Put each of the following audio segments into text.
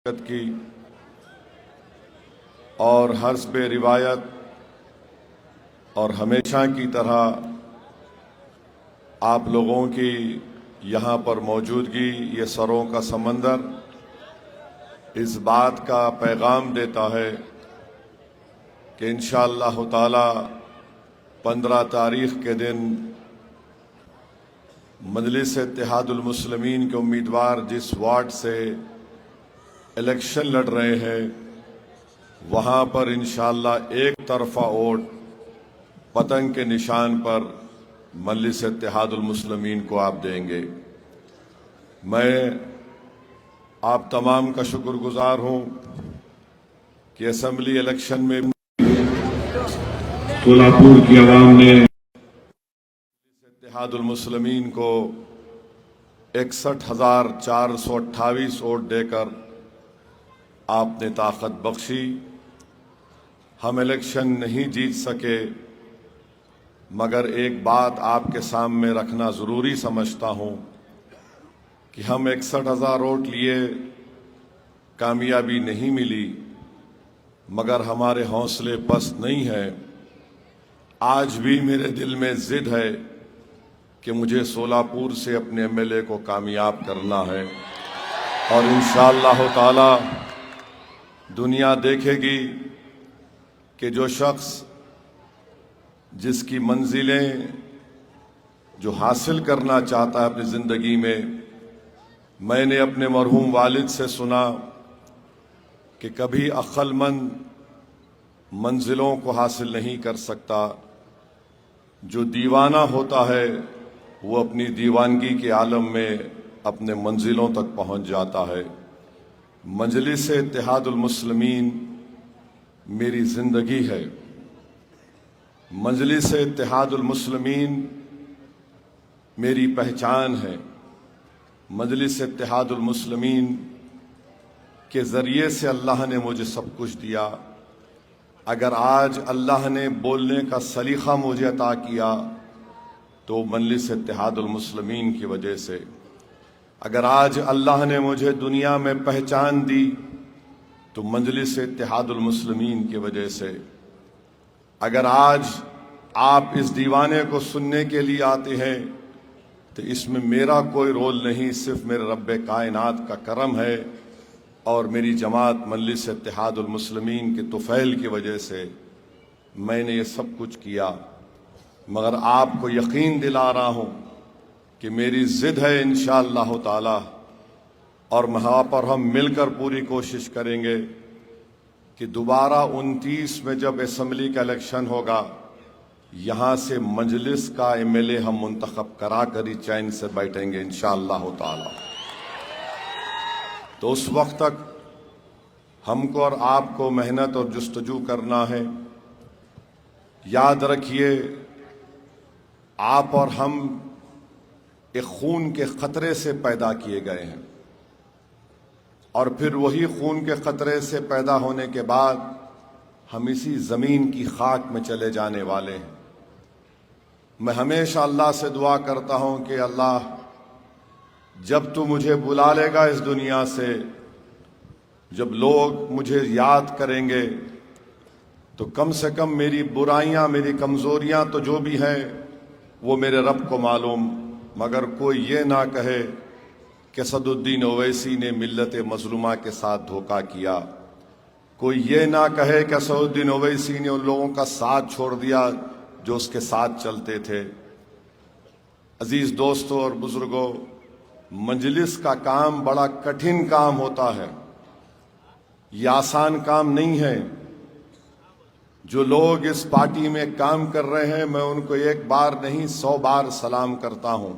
की और हस्ब रिवायत और हमेशा की तरह आप लोगों की यहाँ पर मौजूदगी, ये सरों का समंदर इस बात का पैगाम देता है कि इंशाअल्लाह ताला 15 तारीख के दिन मजलिस इत्तेहादुल मुस्लिमीन के उम्मीदवार जिस वार्ड से इलेक्शन लड़ रहे हैं वहाँ पर इंशाअल्लाह एक तरफा वोट पतंग के निशान पर मजलिस इत्तेहादुल मुस्लिमीन को आप देंगे। मैं आप तमाम का शुक्रगुजार हूँ कि असेंबली इलेक्शन में सोलापुर की आवाम ने इत्तेहादुल मुस्लिमीन को 61,428 वोट देकर आपने ताकत बख्शी। हम इलेक्शन नहीं जीत सके, मगर एक बात आपके सामने रखना ज़रूरी समझता हूँ कि हम 61,000 वोट लिए, कामयाबी नहीं मिली, मगर हमारे हौसले पस्त नहीं है। आज भी मेरे दिल में जिद है कि मुझे सोलापुर से अपने एमएलए को कामयाब करना है और इंशाअल्लाह ताला दुनिया देखेगी कि जो शख्स जिसकी मंजिलें जो हासिल करना चाहता है अपनी ज़िंदगी में, मैंने अपने मरहूम वालिद से सुना कि कभी अक्लमंद मंजिलों को हासिल नहीं कर सकता, जो दीवाना होता है वो अपनी दीवानगी के आलम में अपने मंजिलों तक पहुंच जाता है। मजलिस इत्तेहादुल मुस्लिमीन मेरी ज़िंदगी है। मजलिस इत्तेहादुल मुस्लिमीन मेरी पहचान है। मजलिस इत्तेहादुल मुस्लिमीन के ज़रिए से अल्लाह ने मुझे सब कुछ दिया। अगर आज अल्लाह ने बोलने का सलीक़ा मुझे अता किया तो मजलिस इत्तेहादुल मुस्लिमीन की वजह से। अगर आज अल्लाह ने मुझे दुनिया में पहचान दी तो मजलिस इत्तेहादुल मुस्लिमीन की वजह से। अगर आज आप इस दीवाने को सुनने के लिए आते हैं तो इसमें मेरा कोई रोल नहीं, सिर्फ मेरे रब्बे कायनात का करम है और मेरी जमात मजलिस इत्तेहादुल मुस्लिमीन के तुफ़ैल की वजह से मैंने ये सब कुछ किया। मगर आपको यकीन दिला रहा हूँ कि मेरी ज़िद है इंशाअल्लाह ताला, और वहाँ पर हम मिलकर पूरी कोशिश करेंगे कि दोबारा 29 में जब असेंबली का इलेक्शन होगा, यहाँ से मजलिस का एमएलए हम मुंतखब करा कर ही चैन से बैठेंगे इंशाअल्लाह ताला। तो उस वक्त तक हमको और आपको मेहनत और जुस्तजू करना है। याद रखिए, आप और हम एक खून के खतरे से पैदा किए गए हैं और फिर वही खून के खतरे से पैदा होने के बाद हम इसी ज़मीन की खाक में चले जाने वाले हैं। मैं हमेशा अल्लाह से दुआ करता हूँ कि अल्लाह, जब तू मुझे बुला लेगा इस दुनिया से, जब लोग मुझे याद करेंगे तो कम से कम मेरी बुराइयाँ, मेरी कमज़ोरियाँ तो जो भी हैं वो मेरे रब को मालूम, मगर कोई ये ना कहे कि सदुद्दीन ओवैसी ने मिल्लत मज़लूमा के साथ धोखा किया। कोई ये ना कहे कि सदुद्दीन ओवैसी ने उन लोगों का साथ छोड़ दिया जो उसके साथ चलते थे। अजीज़ दोस्तों और बुज़ुर्गों, मजलिस का काम बड़ा कठिन काम होता है, ये आसान काम नहीं है। जो लोग इस पार्टी में काम कर रहे हैं, मैं उनको एक बार नहीं 100 बार सलाम करता हूं,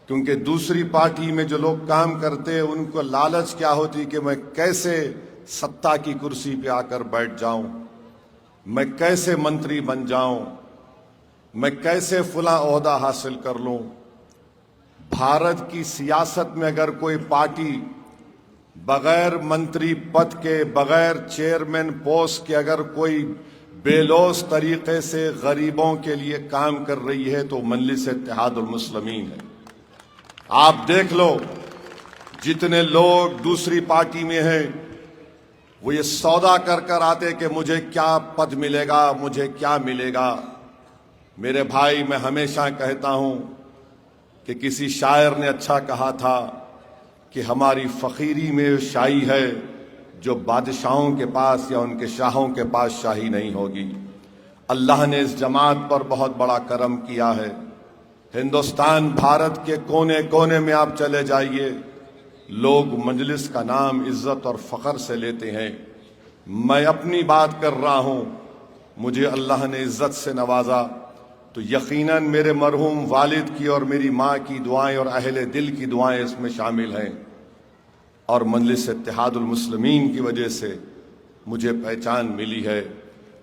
क्योंकि दूसरी पार्टी में जो लोग काम करते हैं उनको लालच क्या होती कि मैं कैसे सत्ता की कुर्सी पे आकर बैठ जाऊं, मैं कैसे मंत्री बन जाऊं, मैं कैसे फला ओहदा हासिल कर लूं। भारत की सियासत में अगर कोई पार्टी बगैर मंत्री पद के, बगैर चेयरमैन पोस्ट के अगर कोई बेलौस तरीके से गरीबों के लिए काम कर रही है तो मजलिस इत्तेहादुल मुस्लिमीन है। आप देख लो, जितने लोग दूसरी पार्टी में हैं वो ये सौदा कर कर आते कि मुझे क्या पद मिलेगा, मुझे क्या मिलेगा। मेरे भाई, मैं हमेशा कहता हूं कि किसी शायर ने अच्छा कहा था कि हमारी फकीरी में शाही है जो बादशाहों के पास या उनके शाहों के पास शाही नहीं होगी। अल्लाह ने इस जमात पर बहुत बड़ा करम किया है। हिंदुस्तान, भारत के कोने कोने में आप चले जाइए, लोग मजलिस का नाम इज्जत और फख्र से लेते हैं। मैं अपनी बात कर रहा हूं, मुझे अल्लाह ने इज्जत से नवाजा तो यकीनन मेरे मरहूम वालिद की और मेरी माँ की दुआएं और अहले दिल की दुआएं इसमें शामिल हैं। और मजलिस इत्तेहादुल मुस्लिमीन की वजह से मुझे पहचान मिली है।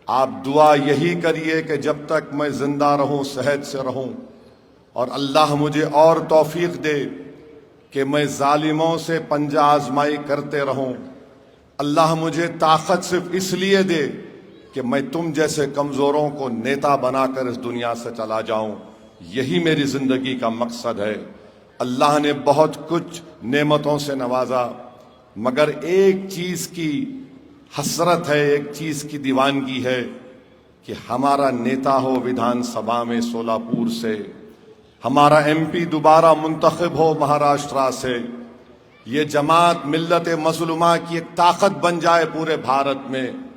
आप दुआ यही करिए कि जब तक मैं जिंदा रहूं, सेहत से रहूं, और अल्लाह मुझे और तौफीक दे कि मैं जालिमों से पंजा आजमाई करते रहूं। अल्लाह मुझे ताकत सिर्फ इसलिए दे कि मैं तुम जैसे कमजोरों को नेता बनाकर इस दुनिया से चला जाऊं। यही मेरी जिंदगी का मकसद है। अल्लाह ने बहुत कुछ नेमतों से नवाजा, मगर एक चीज की हसरत है, एक चीज की दीवानगी है कि हमारा नेता हो विधानसभा में सोलापुर से, हमारा एमपी दोबारा मुंतखब हो महाराष्ट्र से, ये जमात मिल्लत मज़लूमा की एक ताकत बन जाए पूरे भारत में।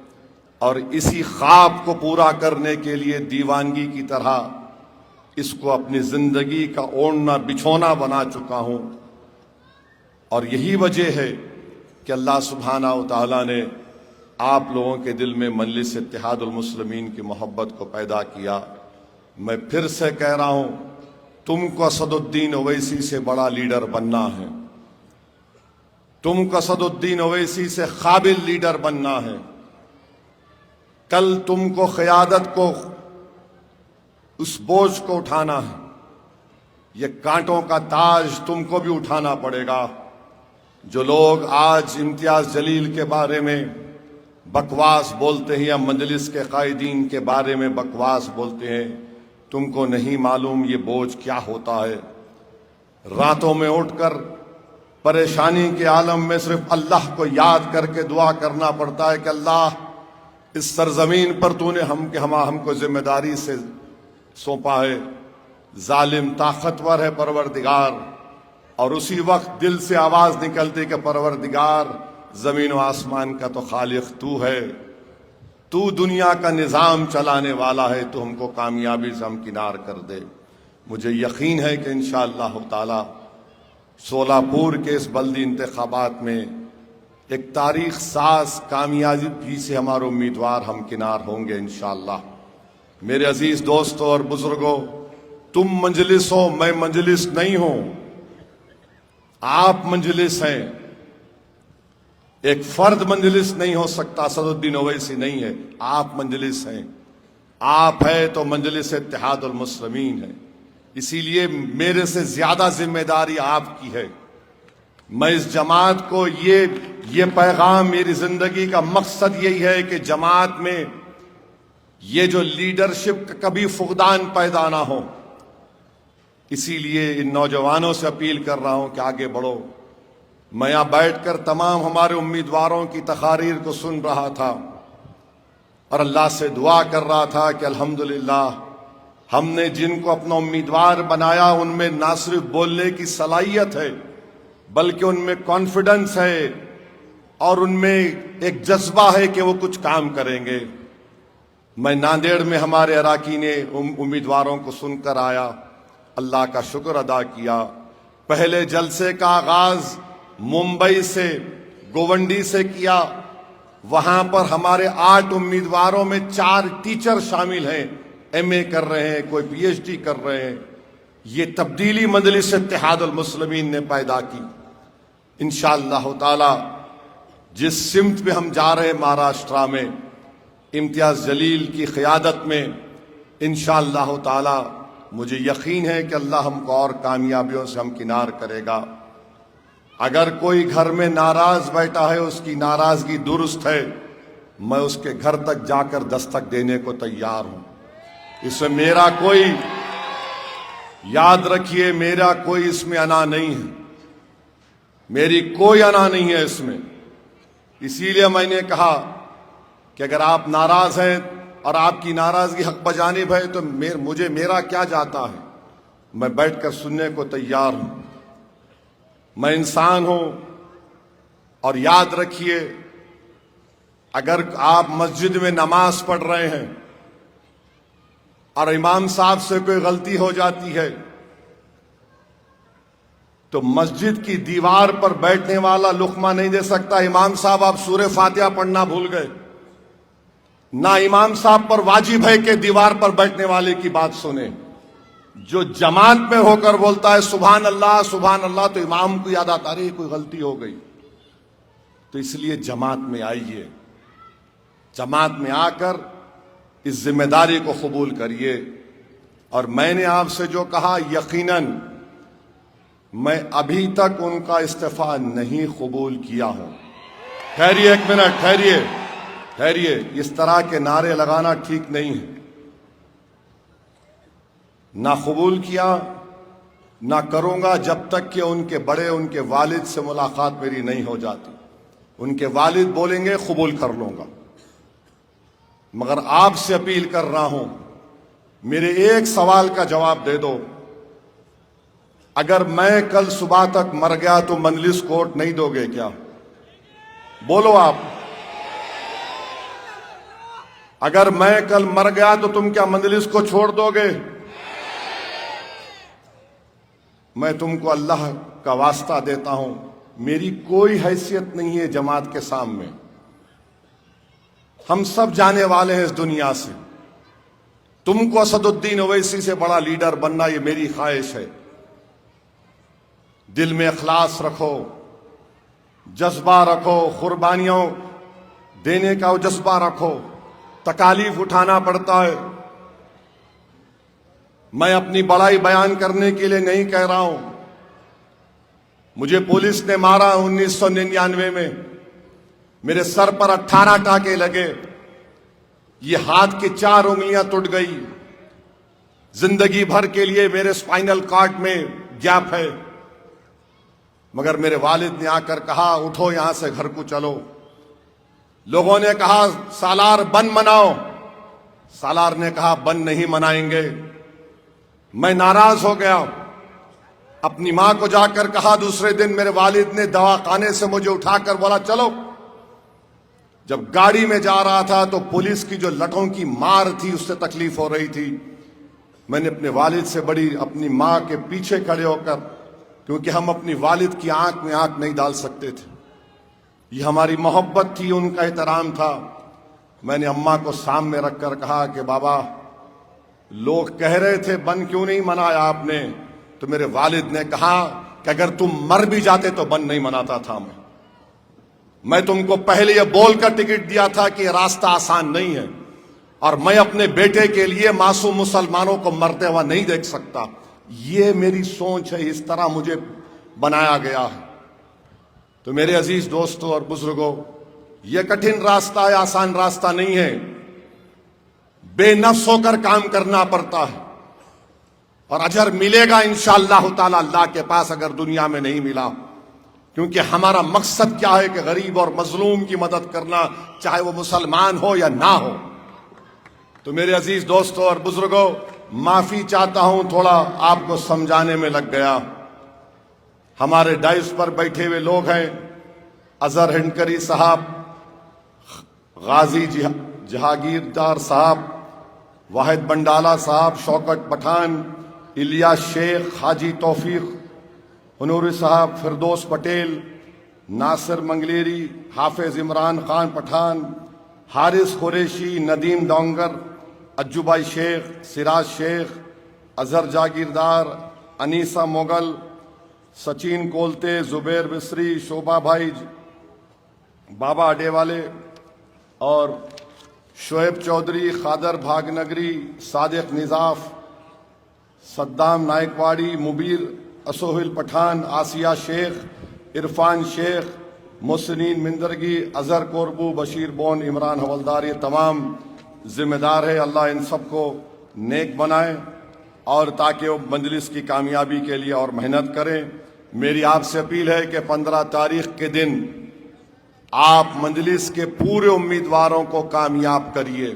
और इसी ख्वाब को पूरा करने के लिए दीवानगी की तरह इसको अपनी जिंदगी का ओढ़ना बिछोना बना चुका हूं। और यही वजह है कि अल्लाह सुब्हानहू व तआला ने आप लोगों के दिल में मजलिस इत्तेहादुल मुस्लिमीन की मोहब्बत को पैदा किया। मैं फिर से कह रहा हूं, तुमको असदुद्दीन ओवैसी से बड़ा लीडर बनना है, तुमको असदुद्दीन ओवैसी से काबिल लीडर बनना है। कल तुमको क़यादत को, उस बोझ को उठाना है। ये कांटों का ताज तुमको भी उठाना पड़ेगा। जो लोग आज इम्तियाज जलील के बारे में बकवास बोलते हैं या मजलिस के कायदीन के बारे में बकवास बोलते हैं, तुमको नहीं मालूम ये बोझ क्या होता है। रातों में उठकर परेशानी के आलम में सिर्फ अल्लाह को याद करके दुआ करना पड़ता है कि अल्लाह, इस सरजमीन पर तूने हमको जिम्मेदारी से सौंपा है। जालिम ताकतवर है परवरदिगार, और उसी वक्त दिल से आवाज निकलती कि परवरदिगार, जमीन व आसमान का तो खालिक तू है, तू दुनिया का निजाम चलाने वाला है, तू हमको कामयाबी से हमकिनार कर दे। मुझे यकीन है कि इंशाअल्लाह ताला सोलापुर के इस बल्दी इंतखाबात में एक तारीख साज कामयाबी से हमारे उम्मीदवार हमकिनार होंगे इंशाअल्लाह। मेरे अजीज दोस्तों और बुजुर्गों, तुम मजलिस हो, मैं मजलिस नहीं हूं, आप मजलिस हैं। एक फर्द मजलिस नहीं हो सकता, असदुद्दीन ओवैसी नहीं है, आप मजलिस हैं। आप है तो मजलिस इत्तेहादुल मुस्लिमीन है। इसीलिए मेरे से ज्यादा जिम्मेदारी आपकी है। मैं इस जमात को ये पैगाम, मेरी जिंदगी का मकसद यही है कि जमात में ये जो लीडरशिप का कभी फुकदान पैदा ना हो। इसीलिए इन नौजवानों से अपील कर रहा हूं कि आगे बढ़ो। मैं यहां बैठकर तमाम हमारे उम्मीदवारों की तकारीर को सुन रहा था और अल्लाह से दुआ कर रहा था कि अल्हम्दुलिल्लाह, हमने जिनको अपना उम्मीदवार बनाया उनमें ना सिर्फ बोलने की सलाहियत है, बल्कि उनमें कॉन्फिडेंस है और उनमें एक जज्बा है कि वो कुछ काम करेंगे। मैं नांदेड़ में हमारे अराकीन उम्मीदवारों को सुनकर आया, अल्लाह का शुक्र अदा किया। पहले जलसे का आगाज मुंबई से, गोवंडी से किया। वहां पर हमारे 8 उम्मीदवारों में 4 टीचर शामिल हैं, MA कर रहे हैं, कोई PhD कर रहे हैं। ये तब्दीली मजलिस इत्तेहादुल मुस्लिमीन ने पैदा की। इंशाअल्लाह ताला जिस सिमत में हम जा रहे हैं महाराष्ट्र में, इम्तियाज जलील की क़यादत में, इंशाअल्लाह ताला मुझे यकीन है कि अल्लाह हमको और कामयाबियों से हमकिनार करेगा। अगर कोई घर में नाराज बैठा है, उसकी नाराजगी दुरुस्त है, मैं उसके घर तक जाकर दस्तक देने को तैयार हूं। इसमें मेरा कोई, याद रखिए, मेरा कोई इसमें अना नहीं है। मेरी कोई अना नहीं है इसमें। इसीलिए मैंने कहा कि अगर आप नाराज हैं और आपकी नाराजगी हक बजानिब है तो मुझे मेरा क्या जाता है, मैं बैठकर सुनने को तैयार हूं। मैं इंसान हूं और याद रखिए, अगर आप मस्जिद में नमाज पढ़ रहे हैं और इमाम साहब से कोई गलती हो जाती है तो मस्जिद की दीवार पर बैठने वाला लुकमा नहीं दे सकता, इमाम साहब आप सूरह फातिहा पढ़ना भूल गए। ना इमाम साहब पर वाजिब है कि दीवार पर बैठने वाले की बात सुने। जो जमात में होकर बोलता है सुभान अल्लाह, तो इमाम को याद आता है कोई गलती हो गई। तो इसलिए जमात में आइए, जमात में आकर इस जिम्मेदारी को कबूल करिए। और मैंने आपसे जो कहा, यकीनन मैं अभी तक उनका इस्तीफा नहीं कबूल किया हूं। ठहरिए एक मिनट, ठहरिए। इस तरह के नारे लगाना ठीक नहीं है। ना कबूल किया, ना करूंगा जब तक कि उनके बड़े, उनके वालिद से मुलाकात मेरी नहीं हो जाती। उनके वालिद बोलेंगे कबूल कर लूंगा। मगर आपसे अपील कर रहा हूं, मेरे एक सवाल का जवाब दे दो। अगर मैं कल सुबह तक मर गया तो मजलिस कोर्ट नहीं दोगे क्या? बोलो आप। अगर मैं कल मर गया तो तुम क्या मजलिस को छोड़ दोगे? मैं तुमको अल्लाह का वास्ता देता हूं, मेरी कोई हैसियत नहीं है जमात के सामने। हम सब जाने वाले हैं इस दुनिया से। तुमको असदुद्दीन ओवैसी से बड़ा लीडर बनना, ये मेरी ख्वाहिश है। दिल में इखलास रखो, जज्बा रखो, कुर्बानियों देने का वो जज्बा रखो। तकालीफ उठाना पड़ता है। मैं अपनी बड़ाई बयान करने के लिए नहीं कह रहा हूं। मुझे पुलिस ने मारा 1999 में, मेरे सर पर 18 टाके लगे, ये हाथ की 4 उंगलियां टूट गई। जिंदगी भर के लिए मेरे स्पाइनल कॉर्ड में गैप है। मगर मेरे वालिद ने आकर कहा उठो यहां से, घर को चलो। लोगों ने कहा सालार बंद मनाओ, सालार ने कहा बंद नहीं मनाएंगे। मैं नाराज हो गया, अपनी मां को जाकर कहा। दूसरे दिन मेरे वालिद ने दवाखाने से मुझे उठाकर बोला चलो। जब गाड़ी में जा रहा था तो पुलिस की जो लठों की मार थी उससे तकलीफ हो रही थी। मैंने अपने वालिद से बड़ी अपनी मां के पीछे खड़े होकर, क्योंकि हम अपनी वालिद की आंख में आंख नहीं डाल सकते थे, ये हमारी मोहब्बत थी, उनका एहतराम था। मैंने अम्मा को सामने रखकर कहा कि बाबा, लोग कह रहे थे बंद क्यों नहीं मनाया आपने? तो मेरे वालिद ने कहा कि अगर तुम मर भी जाते तो बंद नहीं मनाता था। मैं तुमको पहले यह बोलकर टिकट दिया था कि यह रास्ता आसान नहीं है और मैं अपने बेटे के लिए मासूम मुसलमानों को मरते हुआ नहीं देख सकता। ये मेरी सोच है, इस तरह मुझे बनाया गया है। तो मेरे अजीज दोस्तों और बुजुर्गों, यह कठिन रास्ता है, आसान रास्ता नहीं है। बेनफ्स होकर काम करना पड़ता है और अजर मिलेगा इंशाअल्लाह ताला अल्लाह के पास, अगर दुनिया में नहीं मिला। क्योंकि हमारा मकसद क्या है कि गरीब और मजलूम की मदद करना, चाहे वो मुसलमान हो या ना हो। तो मेरे अजीज दोस्तों और बुजुर्गों, माफी चाहता हूं, थोड़ा आपको समझाने में लग गया। हमारे डाइस पर बैठे हुए लोग हैं, अजहर हिंडकरी साहब, गाजी जहांगीरदार साहब, वाहिद बंडाला साहब, शौकत पठान, इलियास शेख, हाजी तौफीक हुनूरी साहब, फिरदौस पटेल, नासिर मंगलेरी, हाफिज इमरान खान पठान, हारिस कुरैशी, नदीम डोंगर, अज्जुबाई शेख, सिराज शेख, अजहर जागीरदार, अनीसा मोगल, सचिन कोलते, जुबैर मिस्री, शोभा भाई, बाबा अडेवाले और शोएब चौधरी, खादर भागनगरी, सादिक निजाफ, सद्दाम नायकवाड़ी, मुबीर असोहिल पठान, आसिया शेख, इरफान शेख, मुसनीन मिंदरगी, अजहर कोरबू, बशीर बोन, इमरान हवलदार, ये तमाम जिम्मेदार है। अल्लाह इन सबको नेक बनाए और ताकि वो मजलिस की कामयाबी के लिए और मेहनत करें। मेरी आपसे अपील है कि 15 तारीख के दिन आप मजलिस के पूरे उम्मीदवारों को कामयाब करिए।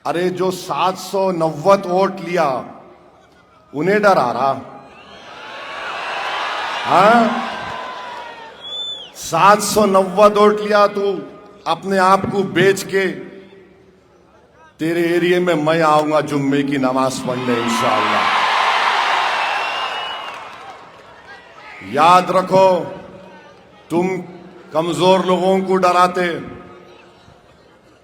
अरे जो 790 वोट लिया उन्हें डर आ रहा? हाँ, 790 वोट लिया तू अपने आप को बेच के। तेरे एरिया में मैं आऊंगा जुम्मे की नमाज पढ़ने इंशाअल्लाह। याद रखो, तुम कमजोर लोगों को डराते।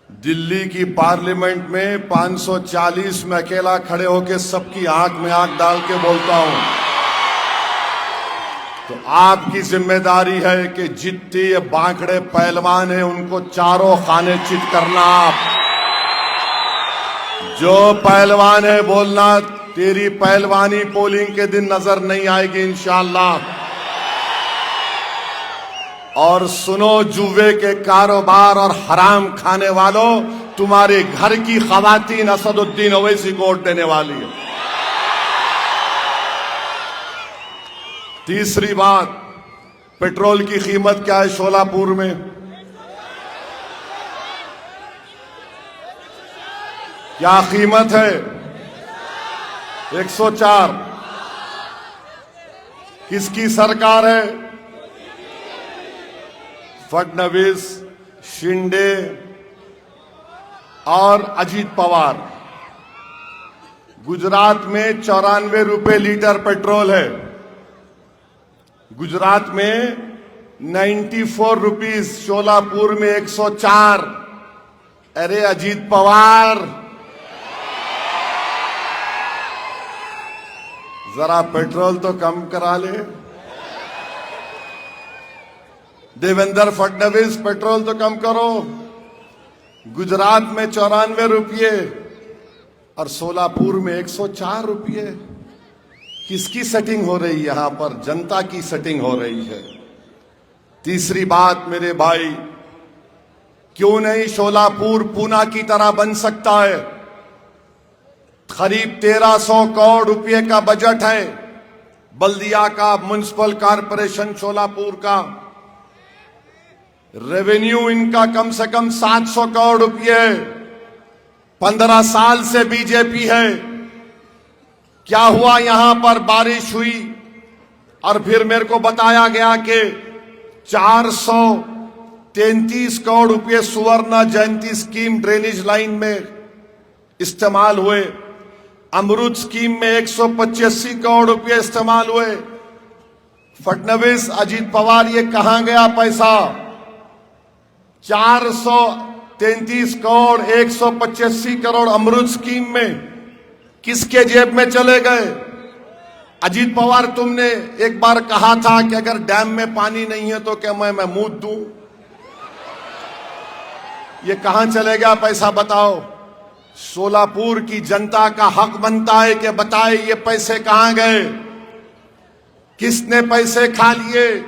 दिल्ली की पार्लियामेंट में 540 में अकेला खड़े होकर सबकी आंख में आंख डाल के बोलता हूं। तो आपकी जिम्मेदारी है कि जितने ये बांकड़े पहलवान हैं उनको चारों खाने चित करना। आप जो पहलवान है बोलना, तेरी पहलवानी पोलिंग के दिन नजर नहीं आएगी इंशाअल्लाह। और सुनो, जुए के कारोबार और हराम खाने वालों, तुम्हारे घर की खवातीन असदुद्दीन ओवैसी को वोट देने वाली है। तीसरी बात, पेट्रोल की कीमत क्या है शोलापुर में? क्या कीमत है? 104। किसकी सरकार है? फडणवीस, शिंदे और अजीत पवार। गुजरात में 94 रुपए लीटर पेट्रोल है। गुजरात में 94 रुपीज, शोलापुर में 104। अरे अजीत पवार, जरा पेट्रोल तो कम करा ले। देवेंद्र फडणवीस, पेट्रोल तो कम करो। गुजरात में 94 रुपये और सोलापुर में 104 रुपये। किसकी सेटिंग हो रही है यहां पर? जनता की सेटिंग हो रही है। तीसरी बात मेरे भाई, क्यों नहीं शोलापुर पूना की तरह बन सकता है? करीब 1300 करोड़ रुपए का बजट है बल्दिया का, म्युनिसिपल कॉरपोरेशन शोलापुर का। रेवेन्यू इनका कम से कम 700 करोड़ रुपए है। 15 साल से बीजेपी है। क्या हुआ? यहां पर बारिश हुई और फिर मेरे को बताया गया कि 433 करोड़ रुपए सुवर्ण जयंती स्कीम ड्रेनेज लाइन में इस्तेमाल हुए। अमृत स्कीम में 185 करोड़ रुपए इस्तेमाल हुए। फडणवीस, अजीत पवार, ये कहां गया पैसा? 433 करोड़, 185 करोड़ अमृत स्कीम में किसके जेब में चले गए? अजीत पवार, तुमने एक बार कहा था कि अगर डैम में पानी नहीं है तो क्या मैं मूत दूं? ये कहां चले गया पैसा बताओ? सोलापुर की जनता का हक बनता है कि बताए ये पैसे कहां गए, किसने पैसे खा लिए।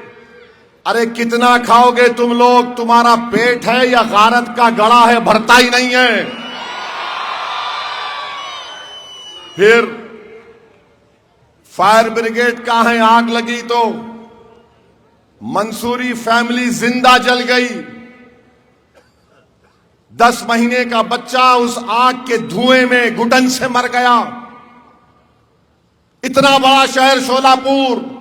अरे कितना खाओगे तुम लोग? तुम्हारा पेट है या गारत का गड़ा है? भरता ही नहीं है। फिर फायर ब्रिगेड कहां है? आग लगी तो मंसूरी फैमिली जिंदा जल गई। 10 महीने का बच्चा उस आग के धुएं में घुटन से मर गया। इतना बड़ा शहर शोलापुर,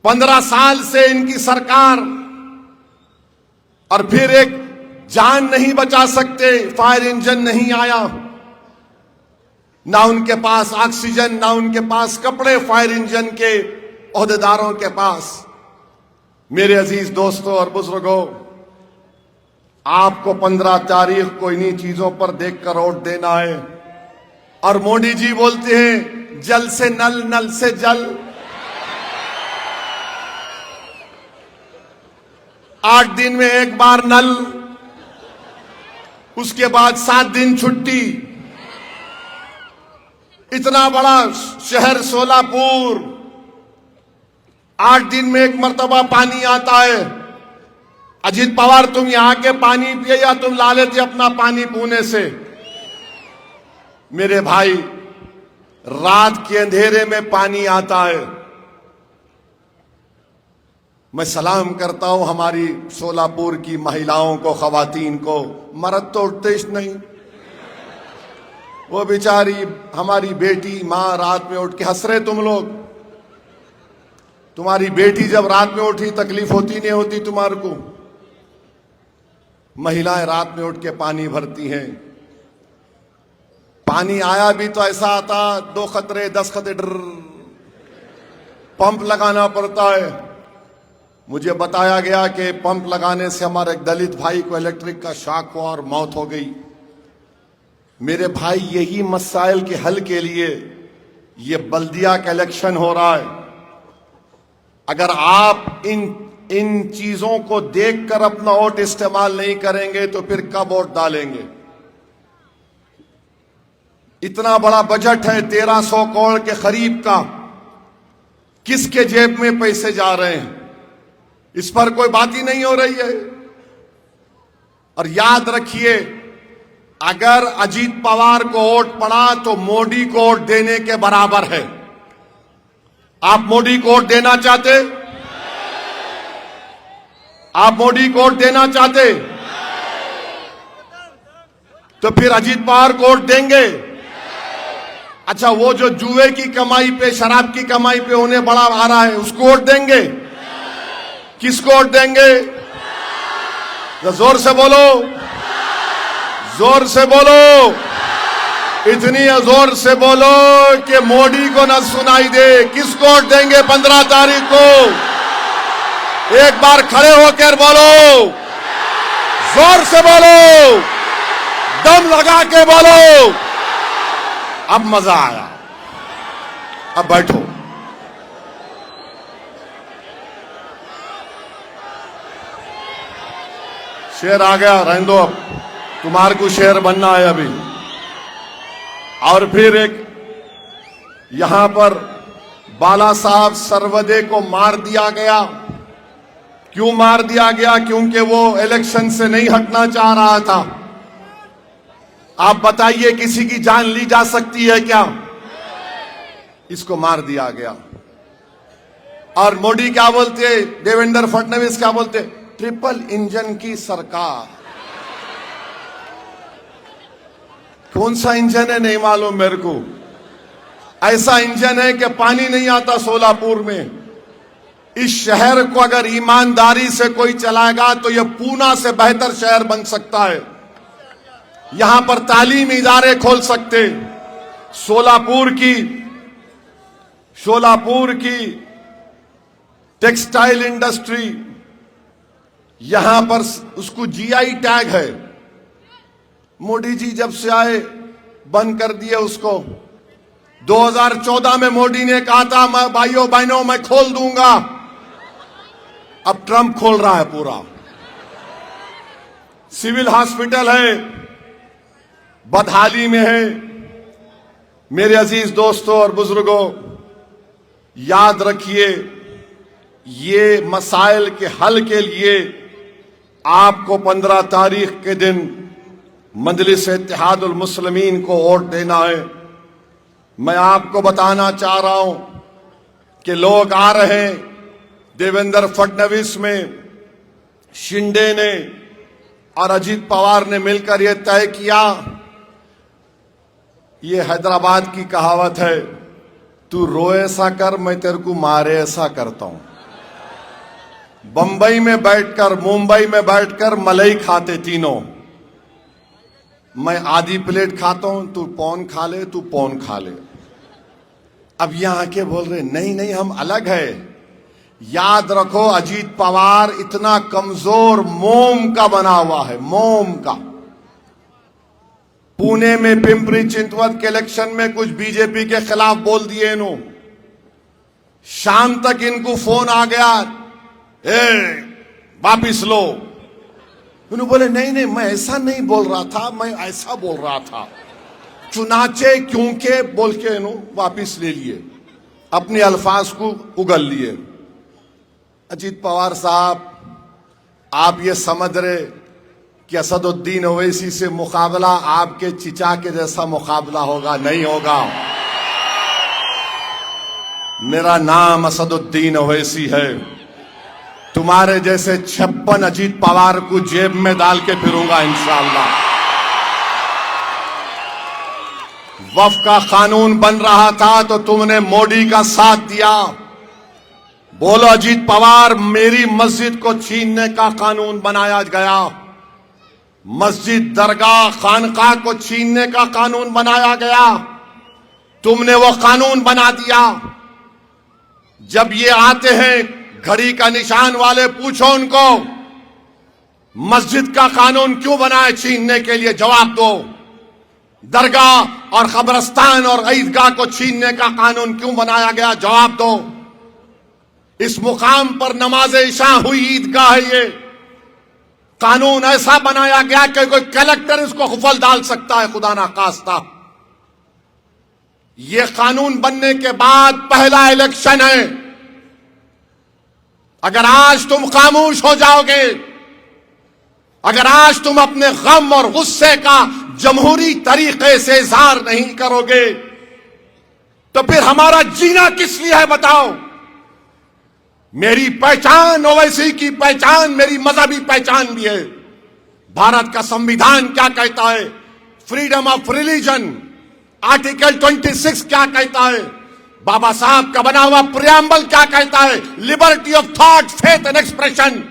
15 साल से इनकी सरकार, और फिर एक जान नहीं बचा सकते। फायर इंजन नहीं आया, ना उनके पास ऑक्सीजन, ना उनके पास कपड़े फायर इंजन के ओहदेदारों के पास। मेरे अजीज दोस्तों और बुजुर्गों, आपको 15 तारीख को इन्हीं चीजों पर देखकर वोट देना है। और मोदी जी बोलते हैं जल से नल, नल से जल। 8 दिन में एक बार नल, उसके बाद 7 दिन छुट्टी। इतना बड़ा शहर सोलापुर, 8 दिन में एक मर्तबा पानी आता है। अजीत पवार, तुम यहां के पानी पिए या तुम ला लेते अपना पानी पुणे से? मेरे भाई, रात के अंधेरे में पानी आता है। मैं सलाम करता हूं हमारी सोलापुर की महिलाओं को, खवातीन को। मर्द तो उठते ही नहीं। वो बेचारी हमारी बेटी मां रात में उठ के हंस रहे तुम लोग। तुम्हारी बेटी जब रात में उठी तकलीफ होती नहीं होती तुम्हारे को? महिलाएं रात में उठ के पानी भरती हैं। पानी आया भी तो ऐसा आता, 2 खतरे 10 खतरे, पंप लगाना पड़ता है। मुझे बताया गया कि पंप लगाने से हमारे एक दलित भाई को इलेक्ट्रिक का शॉक हुआ और मौत हो गई। मेरे भाई, यही मसाइल के हल के लिए ये बल्दिया का इलेक्शन हो रहा है। अगर आप इन चीजों को देखकर अपना वोट इस्तेमाल नहीं करेंगे तो फिर कब वोट डालेंगे? इतना बड़ा बजट है 1300 करोड़ के करीब का, किसके जेब में पैसे जा रहे हैं इस पर कोई बात ही नहीं हो रही है। और याद रखिए, अगर अजीत पवार को वोट पड़ा तो मोदी को वोट देने के बराबर है। आप मोदी को वोट देना चाहते? आप मोदी को वोट देना चाहते तो फिर अजीत पवार को वोट देंगे? अच्छा, वो जो जुए की कमाई पे, शराब की कमाई पे उन्हें बड़ा आ रहा है, उसको वोट देंगे? किसको वोट देंगे? जोर से बोलो, जोर से बोलो, इतनी जोर से बोलो कि मोदी को न सुनाई दे। किसको वोट देंगे 15 तारीख को? एक बार खड़े होकर बोलो, जोर से बोलो, दम लगा के बोलो। अब मजा आया। अब बैठो। शेर आ गया, रहने दो। अब तुम्हारे को शेर बनना है अभी। और फिर एक यहां पर बाला साहब सर्वदे को मार दिया गया। क्यों मार दिया गया? क्योंकि वो इलेक्शन से नहीं हटना चाह रहा था। आप बताइए, किसी की जान ली जा सकती है क्या? इसको मार दिया गया। और मोदी क्या बोलते, देवेंद्र फडणवीस क्या बोलते? ट्रिपल इंजन की सरकार। कौन सा इंजन है नहीं मालूम मेरे को। ऐसा इंजन है कि पानी नहीं आता सोलापुर में। इस शहर को अगर ईमानदारी से कोई चलाएगा तो यह पूना से बेहतर शहर बन सकता है। यहां पर तालीमी इदारे खोल सकते। सोलापुर की टेक्सटाइल इंडस्ट्री, यहां पर उसको जीआई टैग है। मोदी जी जब से आए बंद कर दिए उसको। 2014 में मोदी ने कहा था, मैं भाइयों बहनों मैं खोल दूंगा। अब ट्रंप खोल रहा है पूरा। सिविल हॉस्पिटल है, बदहाली में है। मेरे अजीज दोस्तों और बुजुर्गों, याद रखिए, ये मसाइल के हल के लिए आपको 15 तारीख के दिन मजलिस इत्तेहादुल मुस्लिमीन को वोट देना है। मैं आपको बताना चाह रहा हूं कि लोग आ रहे हैं। देवेंद्र फडणवीस में शिंदे ने और अजीत पवार ने मिलकर यह तय किया। ये हैदराबाद की कहावत है, तू रोए ऐसा कर, मैं तेरे को मारे ऐसा करता हूं। बंबई में बैठकर, मुंबई में बैठकर मलाई खाते तीनों। मैं आधी प्लेट खाता हूं, तू पौन खा ले, तू पौन खा ले। अब यहां आके बोल रहे नहीं नहीं हम अलग है। याद रखो, अजीत पवार इतना कमजोर मोम का बना हुआ है, मोम का। पुणे में पिंपरी चिंतवत के इलेक्शन में कुछ बीजेपी के खिलाफ बोल दिए इन्हों। शाम तक इनको फोन आ गया, वापिस लो। उन्होंने बोले नहीं नहीं मैं ऐसा नहीं बोल रहा था, मैं ऐसा बोल रहा था। चुनाचे क्योंकि बोल के इन्हों वापिस ले लिए, अपने अल्फाज को उगल लिए। अजीत पवार साहब, आप ये समझ रहे कि असदुद्दीन ओवैसी से मुकाबला आपके चिचा के जैसा मुकाबला होगा? नहीं होगा। मेरा नाम असदुद्दीन ओवैसी है। तुम्हारे जैसे 56 अजीत पवार को जेब में डाल के फिरूंगा इंशाअल्लाह। वक्फ का कानून बन रहा था तो तुमने मोदी का साथ दिया। बोलो अजीत पवार, मेरी मस्जिद को छीनने का कानून बनाया गया, मस्जिद दरगाह खानकाह को छीनने का कानून बनाया गया, तुमने वो कानून बना दिया। जब ये आते हैं घड़ी का निशान वाले, पूछो उनको मस्जिद का कानून क्यों बनाए छीनने के लिए, जवाब दो। दरगाह और कब्रस्तान और ईदगाह को छीनने का कानून क्यों बनाया गया, जवाब दो। इस मुकाम पर नमाज इशा हुई ईदगाह है, ये कानून ऐसा बनाया गया कि कोई कलेक्टर इसको हुफल डाल सकता है, खुदा ना खास्ता। ये कानून बनने के बाद पहला इलेक्शन है। अगर आज तुम खामोश हो जाओगे, अगर आज तुम अपने गम और गुस्से का जमहूरी तरीके से इजहार नहीं करोगे, तो फिर हमारा जीना किस लिए है, बताओ। मेरी पहचान ओवैसी की पहचान मेरी मजहबी पहचान भी है। भारत का संविधान क्या कहता है, फ्रीडम ऑफ रिलीजन, आर्टिकल 26 क्या कहता है, बाबा साहब का बना हुआ प्रियम्बल क्या कहता है, liberty of thought, faith and expression.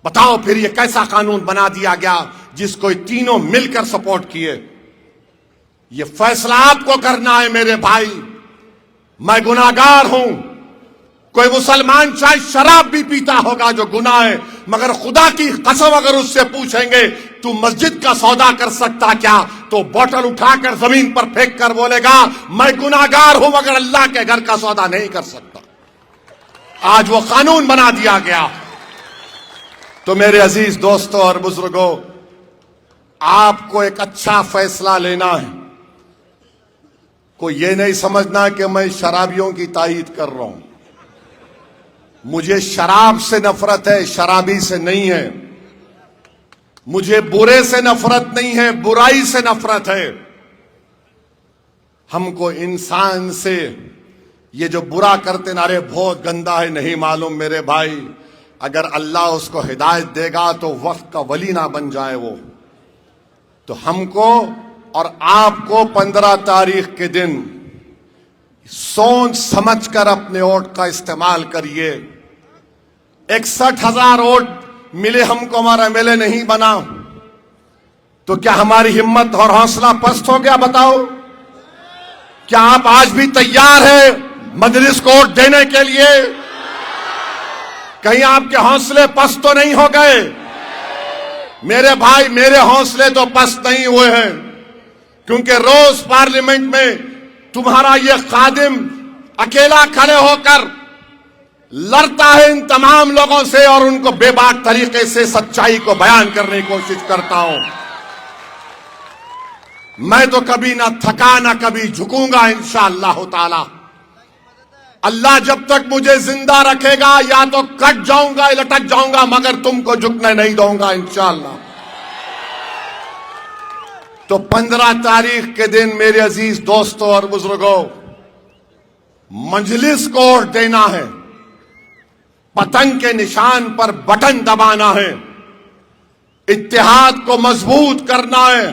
बताओ फिर ये कैसा कानून बना दिया गया जिसको तीनों मिलकर सपोर्ट किए। ये फैसला आपको करना है मेरे भाई। मैं गुनाहगार हूं। कोई मुसलमान चाहे शराब भी पीता होगा जो गुनाह है, मगर खुदा की कसम अगर उससे पूछेंगे तू मस्जिद का सौदा कर सकता क्या, तो बोतल उठाकर जमीन पर फेंक कर बोलेगा मैं गुनाहगार हूं मगर अल्लाह के घर का सौदा नहीं कर सकता। आज वो कानून बना दिया गया। तो मेरे अजीज दोस्तों और बुजुर्गों, आपको एक अच्छा फैसला लेना है। कोई ये नहीं समझना कि मैं शराबियों की तायीद कर रहा हूं। मुझे शराब से नफरत है, शराबी से नहीं है। मुझे बुरे से नफरत नहीं है, बुराई से नफरत है। हमको इंसान से ये जो बुरा करते ना, अरे बहुत गंदा है, नहीं मालूम मेरे भाई, अगर अल्लाह उसको हिदायत देगा तो वक्त का वली ना बन जाए वो। तो हमको और आपको 15 तारीख के दिन सोच समझकर अपने वोट का इस्तेमाल करिए। 61,000 वोट मिले हमको, हमारा एमएलए नहीं बना, तो क्या हमारी हिम्मत और हौसला पस्त हो गया, बताओ। क्या आप आज भी तैयार है मजलिस को वोट देने के लिए? कहीं आपके हौसले पस्त तो नहीं हो गए? मेरे भाई, मेरे हौसले तो पस्त नहीं हुए हैं, क्योंकि रोज पार्लियामेंट में तुम्हारा ये खादिम अकेला खड़े होकर लड़ता है इन तमाम लोगों से और उनको बेबाक तरीके से सच्चाई को बयान करने की कोशिश करता हूं। मैं तो कभी ना थका ना कभी झुकूंगा इंशाअल्लाह ताला। अल्लाह जब तक मुझे जिंदा रखेगा या तो कट जाऊंगा, लटक जाऊंगा, मगर तुमको झुकने नहीं दूंगा इंशाअल्लाह। तो 15 तारीख के दिन मेरे अजीज दोस्तों और बुजुर्गों, मजलिस को वोट देना है, पतंग के निशान पर बटन दबाना है, इत्तेहाद को मजबूत करना है।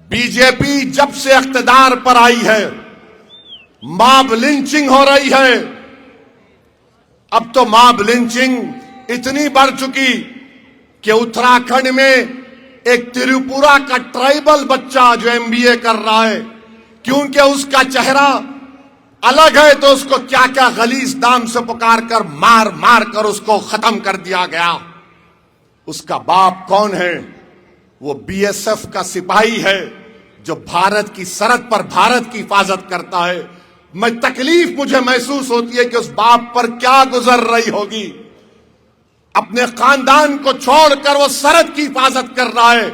बीजेपी जब से इख्तिदार पर आई है मॉब लिंचिंग हो रही है। अब तो मॉब लिंचिंग इतनी बढ़ चुकी कि उत्तराखंड में एक त्रिपुरा का ट्राइबल बच्चा जो एमबीए कर रहा है, क्योंकि उसका चेहरा अलग है तो उसको क्या क्या गलीज नाम से पुकार कर मार मार कर उसको खत्म कर दिया गया। उसका बाप कौन है? वो बीएसएफ का सिपाही है जो भारत की सरहद पर भारत की हिफाजत करता है। मैं तकलीफ मुझे महसूस होती है कि उस बाप पर क्या गुजर रही होगी। अपने खानदान को छोड़कर वो सरहद की हिफाजत कर रहा है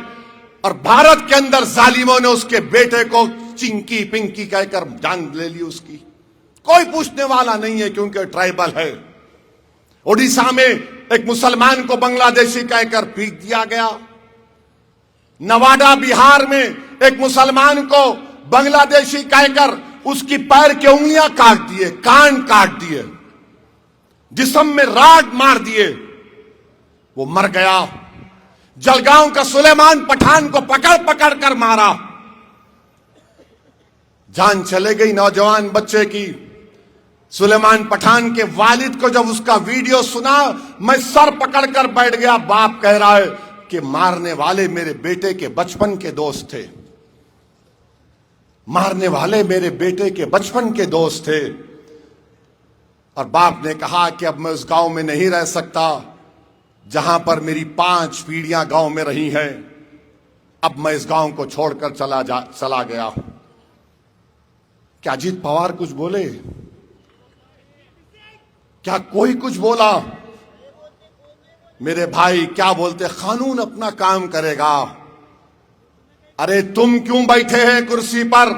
और भारत के अंदर जालिमों ने उसके बेटे को चिंकी पिंकी कहकर जान ले ली उसकी। कोई पूछने वाला नहीं है क्योंकि ट्राइबल है। ओडिशा में एक मुसलमान को बांग्लादेशी कहकर पीट दिया गया। नवादा बिहार में एक मुसलमान को बांग्लादेशी कहकर उसकी पैर की उंगलियां काट दिए, कान काट दिए। जिस्म में राड मार दिए, वो मर गया। जलगांव का सुलेमान पठान को पकड़ पकड़ कर मारा, जान चले गई नौजवान बच्चे की। सुलेमान पठान के वालिद को जब उसका वीडियो सुना, मैं सर पकड़कर बैठ गया। बाप कह रहा है कि मारने वाले मेरे बेटे के बचपन के दोस्त थे, मारने वाले मेरे बेटे के बचपन के दोस्त थे। और बाप ने कहा कि अब मैं उस गांव में नहीं रह सकता जहां पर मेरी 5 पीढ़ियां गांव में रही हैं। अब मैं इस गांव को छोड़कर चला गया। क्या अजीत पवार कुछ बोले? क्या कोई कुछ बोला? मेरे भाई क्या बोलते, कानून अपना काम करेगा। अरे तुम क्यों बैठे हैं कुर्सी पर?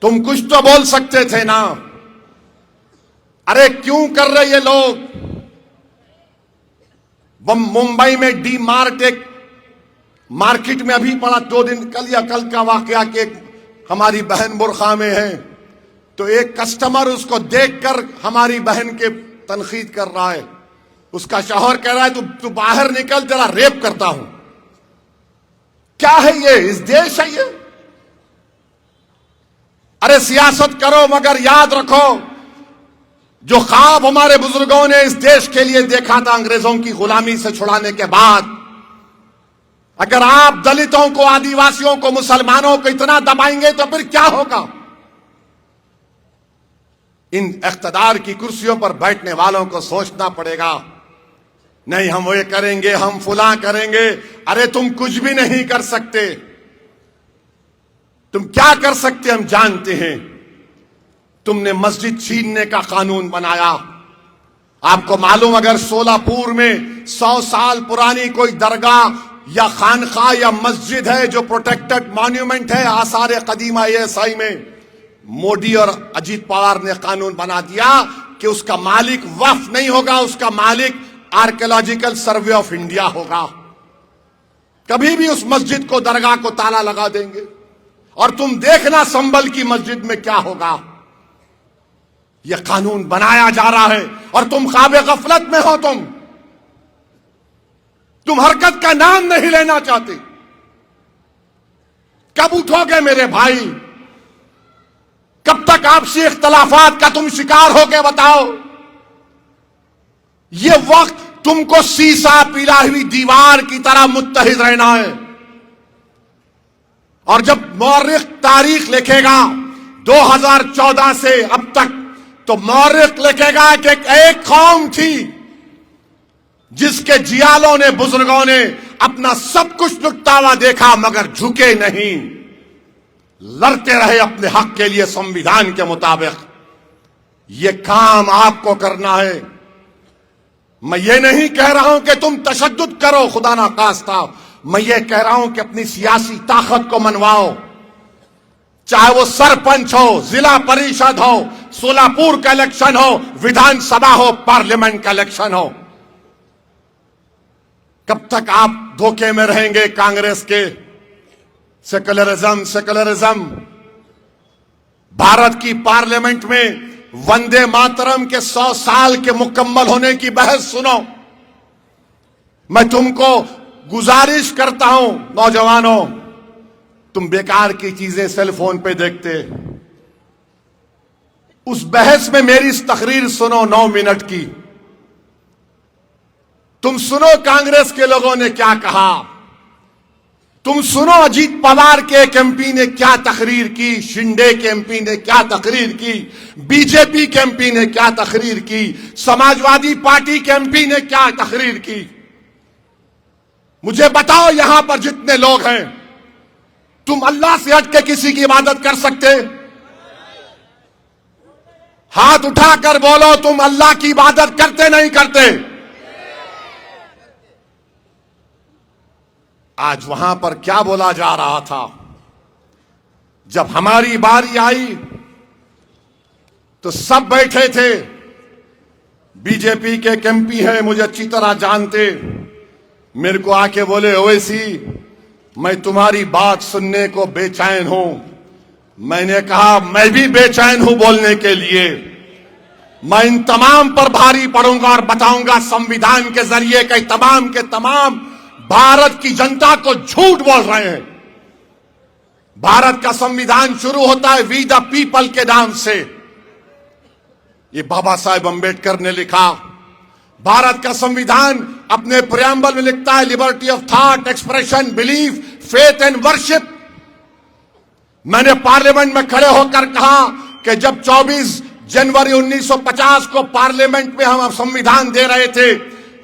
तुम कुछ तो बोल सकते थे ना। अरे क्यों कर रहे ये लोग? मुंबई में डी मार्ट एक मार्केट में अभी पड़ा, 2 दिन कल या कल का वाकया के हमारी बहन बुरखा में है, तो एक कस्टमर उसको देखकर हमारी बहन के तनखीद कर रहा है। उसका शौहर कह रहा है तू बाहर निकल, तेरा रेप करता हूं। क्या है ये? इस देश है ये? अरे सियासत करो मगर याद रखो, जो ख्वाब हमारे बुजुर्गों ने इस देश के लिए देखा था अंग्रेजों की गुलामी से छुड़ाने के बाद, अगर आप दलितों को, आदिवासियों को, मुसलमानों को इतना दबाएंगे तो फिर क्या होगा? इन इख्तिदार की कुर्सियों पर बैठने वालों को सोचना पड़ेगा। नहीं हम ये करेंगे, हम फुला करेंगे। अरे तुम कुछ भी नहीं कर सकते। तुम क्या कर सकते हम जानते हैं। तुमने मस्जिद छीनने का कानून बनाया। आपको मालूम, अगर सोलापुर में 100 साल पुरानी कोई दरगाह या खानखा या मस्जिद है जो प्रोटेक्टेड मॉन्यूमेंट है आसार कदीमा ASI में, मोदी और अजीत पवार ने कानून बना दिया कि उसका मालिक वक्फ नहीं होगा, उसका मालिक आर्कियोलॉजिकल सर्वे ऑफ इंडिया होगा। कभी भी उस मस्जिद को, दरगाह को ताला लगा देंगे। और तुम देखना संभल की मस्जिद में क्या होगा। यह कानून बनाया जा रहा है और तुम ख्वाबे गफलत में हो। तुम हरकत का नाम नहीं लेना चाहते। कब उठोगे मेरे भाई? कब तक आपसी इख्तलाफात का तुम शिकार होगे बताओ? ये वक्त तुमको शीशा पिला हुई दीवार की तरह मुत्तहिद रहना है। और जब मौर्रिख तारीख लिखेगा 2014 से अब तक, तो मौर्रिख लिखेगा कि एक कौम थी जिसके जियालों ने, बुजुर्गों ने अपना सब कुछ लुटता हुआ देखा मगर झुके नहीं, लड़ते रहे अपने हक के लिए संविधान के मुताबिक। ये काम आपको करना है। मैं ये नहीं कह रहा हूं कि तुम तशद्दुद करो, खुदा ना खास्ता। मैं ये कह रहा हूं कि अपनी सियासी ताकत को मनवाओ, चाहे वो सरपंच हो, जिला परिषद हो, सोलापुर का इलेक्शन हो, विधानसभा हो, पार्लियामेंट का इलेक्शन हो। कब तक आप धोखे में रहेंगे कांग्रेस के? सेकुलरिज्म। भारत की पार्लियामेंट में वंदे मातरम के 100 साल के मुकम्मल होने की बहस सुनो। मैं तुमको गुजारिश करता हूं, नौजवानों, तुम बेकार की चीजें सेल फोन पे देखते, उस बहस में मेरी इस तकरीर सुनो 9 मिनट की। तुम सुनो कांग्रेस के लोगों ने क्या कहा, तुम सुनो अजीत पवार के एक MP ने क्या तकरीर की, शिंदे के MP ने क्या तकरीर की, बीजेपी के MP ने क्या तकरीर की, समाजवादी पार्टी के MP ने क्या तकरीर की। मुझे बताओ यहां पर जितने लोग हैं, तुम अल्लाह से हट के किसी की इबादत कर सकते? हाथ उठाकर बोलो, तुम अल्लाह की इबादत करते नहीं करते? आज वहां पर क्या बोला जा रहा था? जब हमारी बारी आई तो सब बैठे थे। बीजेपी के MP हैं, मुझे अच्छी तरह जानते, मेरे को आके बोले, ओवैसी मैं तुम्हारी बात सुनने को बेचैन हूं। मैंने कहा मैं भी बेचैन हूं बोलने के लिए। मैं इन तमाम पर भारी पड़ूंगा और बताऊंगा संविधान के जरिए कि तमाम के तमाम भारत की जनता को झूठ बोल रहे हैं। भारत का संविधान शुरू होता है वी द पीपल के नाम से। ये बाबा साहेब अंबेडकर ने लिखा। भारत का संविधान अपने प्रियम्बल में लिखता है liberty of thought, expression, belief, faith and worship. मैंने पार्लियामेंट में खड़े होकर कहा कि जब 24 जनवरी 1950 को पार्लियामेंट में हम संविधान दे रहे थे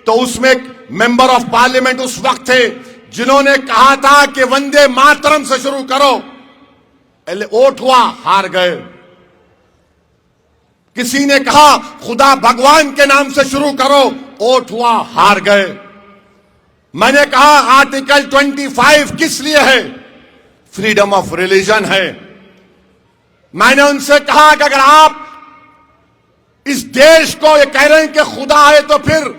तो उसमें मेंबर ऑफ पार्लियामेंट उस वक्त थे जिन्होंने कहा था कि वंदे मातरम से शुरू करो। वोट हुआ, हार गए। किसी ने कहा खुदा भगवान के नाम से शुरू करो, वोट हुआ, हार गए। मैंने कहा आर्टिकल 25 किस लिए है? फ्रीडम ऑफ रिलीजन है। मैंने उनसे कहा कि अगर आप इस देश को ये कह रहे हैं कि खुदा है तो फिर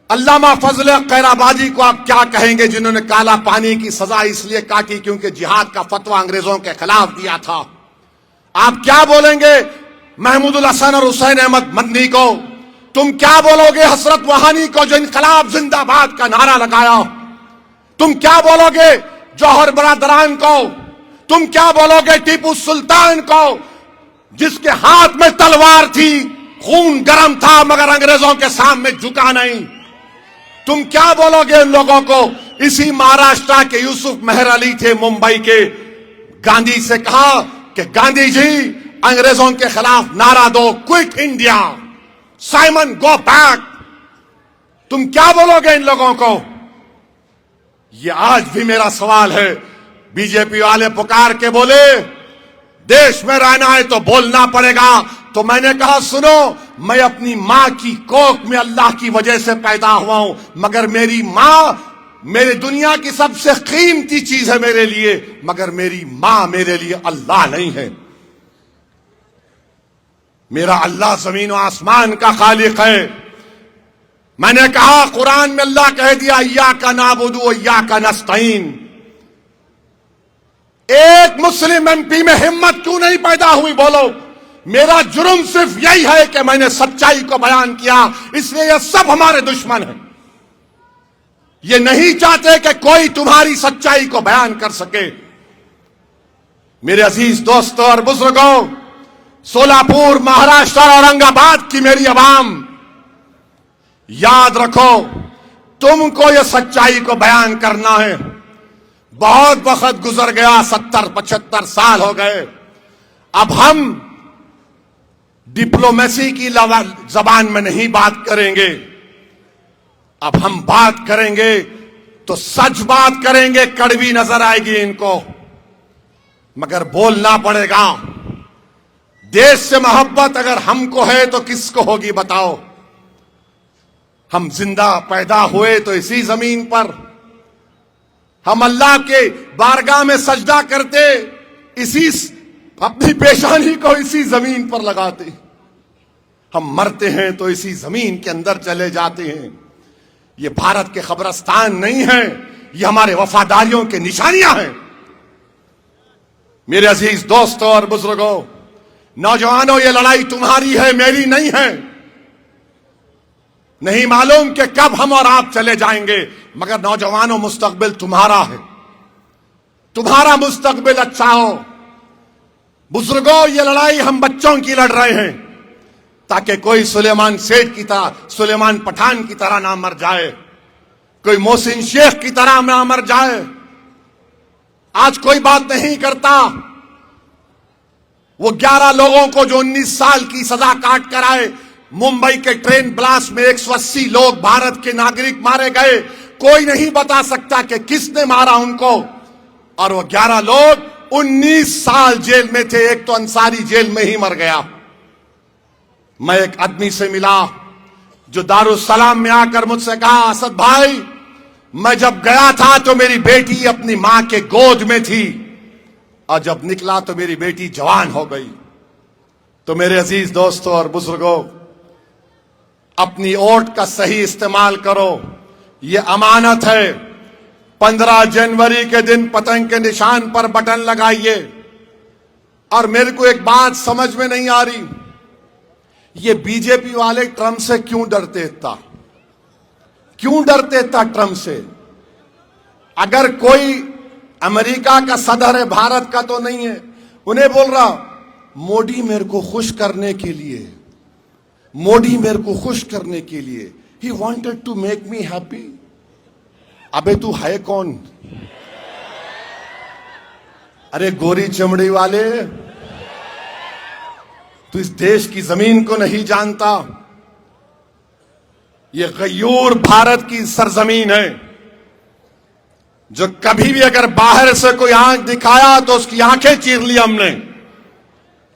अल्लामा फजल खैराबादी को आप क्या कहेंगे जिन्होंने काला पानी की सजा इसलिए काटी क्योंकि जिहाद का फतवा अंग्रेजों के खिलाफ दिया था? आप क्या बोलेंगे महमूदुल हसन और हुसैन अहमद मदनी को? तुम क्या बोलोगे हसरत वहानी को जो इनकलाब जिंदाबाद का नारा लगाया? तुम क्या बोलोगे जौहर बरादरान को? तुम क्या बोलोगे टीपू सुल्तान को जिसके हाथ में तलवार थी, खून गर्म था मगर अंग्रेजों के सामने झुका नहीं? तुम क्या बोलोगे उन लोगों को? इसी महाराष्ट्र के यूसुफ मेहर अली थे मुंबई के, गांधी से कहा कि गांधी जी अंग्रेजों के खिलाफ नारा दो, quit India, Simon go back. तुम क्या बोलोगे इन लोगों को? ये आज भी मेरा सवाल है। बीजेपी वाले पुकार के बोले देश में रहना है तो बोलना पड़ेगा। तो मैंने कहा सुनो, मैं अपनी मां की कोख में अल्लाह की वजह से पैदा हुआ हूं, मगर मेरी मां मेरे दुनिया की सबसे कीमती चीज है मेरे लिए, मगर मेरी मां मेरे लिए अल्लाह नहीं है। मेरा अल्लाह जमीन और आसमान का खालिक है। मैंने कहा कुरान में अल्लाह कह दिया इय्याका नाबुदु व इय्याका नस्तईन। एक मुस्लिम एमपी में हिम्मत क्यों नहीं पैदा हुई? बोलो। मेरा जुर्म सिर्फ यही है कि मैंने सच्चाई को बयान किया, इसलिए ये सब हमारे दुश्मन हैं। ये नहीं चाहते कि कोई तुम्हारी सच्चाई को बयान कर सके। मेरे अजीज दोस्तों और बुजुर्गों, सोलापुर, महाराष्ट्र और औरंगाबाद की मेरी आवाम, याद रखो तुमको ये सच्चाई को बयान करना है। बहुत वक्त गुजर गया, 70-75 साल हो गए। अब हम डिप्लोमेसी की जबान में नहीं बात करेंगे। अब हम बात करेंगे तो सच बात करेंगे। कड़वी नजर आएगी इनको, मगर बोलना पड़ेगा। देश से मोहब्बत अगर हमको है तो किसको होगी बताओ? हम जिंदा पैदा हुए तो इसी जमीन पर, हम अल्लाह के बारगाह में सजदा करते, इसी अपनी पेशानी को इसी जमीन पर लगाते। हम मरते हैं तो इसी जमीन के अंदर चले जाते हैं। ये भारत के कब्रिस्तान नहीं है, ये हमारे वफादारियों की निशानियां हैं। मेरे अजीज दोस्तों और बुजुर्गों, नौजवानों, ये लड़ाई तुम्हारी है, मेरी नहीं है। नहीं मालूम कि कब हम और आप चले जाएंगे, मगर नौजवानों मुस्तकबिल तुम्हारा है। तुम्हारा मुस्तकबिल अच्छा हो। बुजुर्गों, ये लड़ाई हम बच्चों की लड़ रहे हैं ताकि कोई सुलेमान सेठ की तरह, सुलेमान पठान की तरह ना मर जाए, कोई मोहसिन शेख की तरह ना मर जाए। आज कोई बात नहीं करता। वो 11 लोगों को जो 19 साल की सजा काट कर आए, मुंबई के ट्रेन ब्लास्ट में 180 लोग भारत के नागरिक मारे गए। कोई नहीं बता सकता कि किसने मारा उनको। और वो 11 लोग 19 साल जेल में थे। एक तो अंसारी जेल में ही मर गया। मैं एक आदमी से मिला जो दारुसलाम में आकर मुझसे कहा, असद भाई, मैं जब गया था तो मेरी बेटी अपनी मां के गोद में थी और जब निकला तो मेरी बेटी जवान हो गई। तो मेरे अजीज दोस्तों और बुजुर्गों, अपनी वोट का सही इस्तेमाल करो। ये अमानत है। 15 जनवरी के दिन पतंग के निशान पर बटन लगाइए। और मेरे को एक बात समझ में नहीं आ रही ये बीजेपी वाले ट्रम्प से क्यों डरते इतना? क्यों डरते इतना ट्रम्प से? अगर कोई अमेरिका का सदर है, भारत का तो नहीं है, उन्हें बोल रहा मोदी मेरे को खुश करने के लिए, मोदी मेरे को खुश करने के लिए, he wanted to make me happy. अबे तू है कौन? अरे गोरी चमड़ी वाले, तू इस देश की जमीन को नहीं जानता। ये गयूर भारत की सरजमीन है, जो कभी भी अगर बाहर से कोई आंख दिखाया तो उसकी आंखें चीर ली हमने।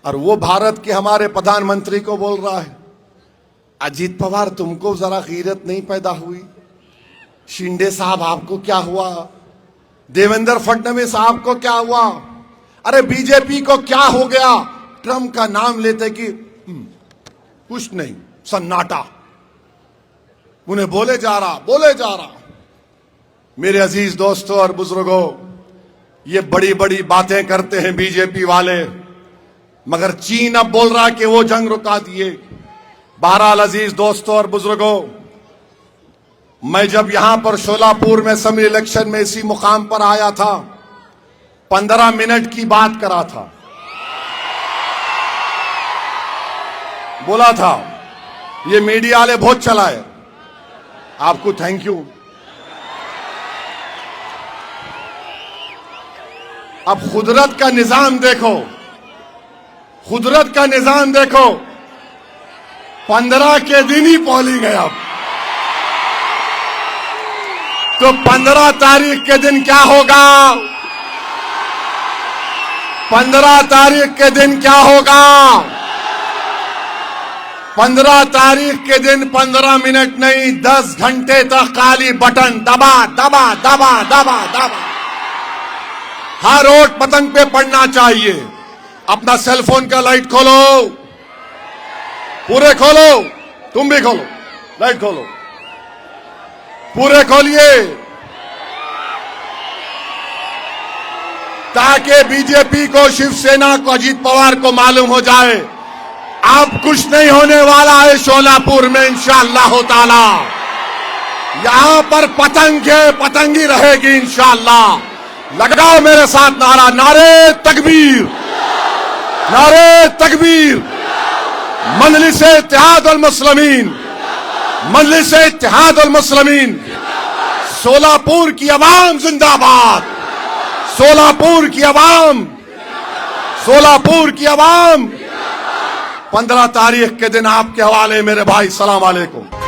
और वो भारत के हमारे प्रधानमंत्री को बोल रहा है, अजीत पवार तुमको जरा गीरत नहीं पैदा हुई? शिंदे साहब आपको क्या हुआ? देवेंद्र फडणवीस साहब को क्या हुआ? अरे बीजेपी को क्या हो गया? ट्रम्प का नाम लेते कि कुछ नहीं, सन्नाटा। उन्हें बोले जा रहा। मेरे अजीज दोस्तों और बुजुर्गों, ये बड़ी बड़ी बातें करते हैं बीजेपी वाले, मगर चीन अब बोल रहा कि वो जंग रुका दिए। बहरहाल अजीज दोस्तों और बुजुर्गों, मैं जब यहां पर शोलापुर में असेंबली इलेक्शन में इसी मुकाम पर आया था, 15 मिनट की बात करा था, बोला था। ये मीडिया वाले बहुत चलाए, आपको थैंक यू। अब खुदरत का निजाम देखो, खुदरत का निजाम देखो। 15 के दिन ही पोलिंग है अब, तो 15 तारीख के दिन क्या होगा? 15 तारीख के दिन क्या होगा? 15 तारीख के दिन 15 मिनट नहीं, 10 घंटे तक काली बटन दबा दबा दबा दबा दबा। हर वोट पतंग पे पड़ना चाहिए। अपना सेलफोन का लाइट खोलो, पूरे खोलो, तुम भी खोलो, लाइट खोलो, पूरे खोलिए, ताकि बीजेपी को, शिवसेना को, अजीत पवार को मालूम हो जाए अब कुछ नहीं होने वाला है शोलापुर में इंशाअल्लाह ताला। यहां पर पतंगी रहेगी इंशाअल्लाह। लगाओ मेरे साथ नारा, नारे तकबीर, नारे तकबीर। मजलिस-ए इत्तेहाद अल मुस्लिमीन, मजलिस-ए इत्तेहाद अल मुस्लिमीन। शोलापुर की आवाम जिंदाबाद, शोलापुर की आवाम, शोलापुर की आवाम। 15 तारीख के दिन आपके हवाले मेरे भाई। सलाम अलैकुम।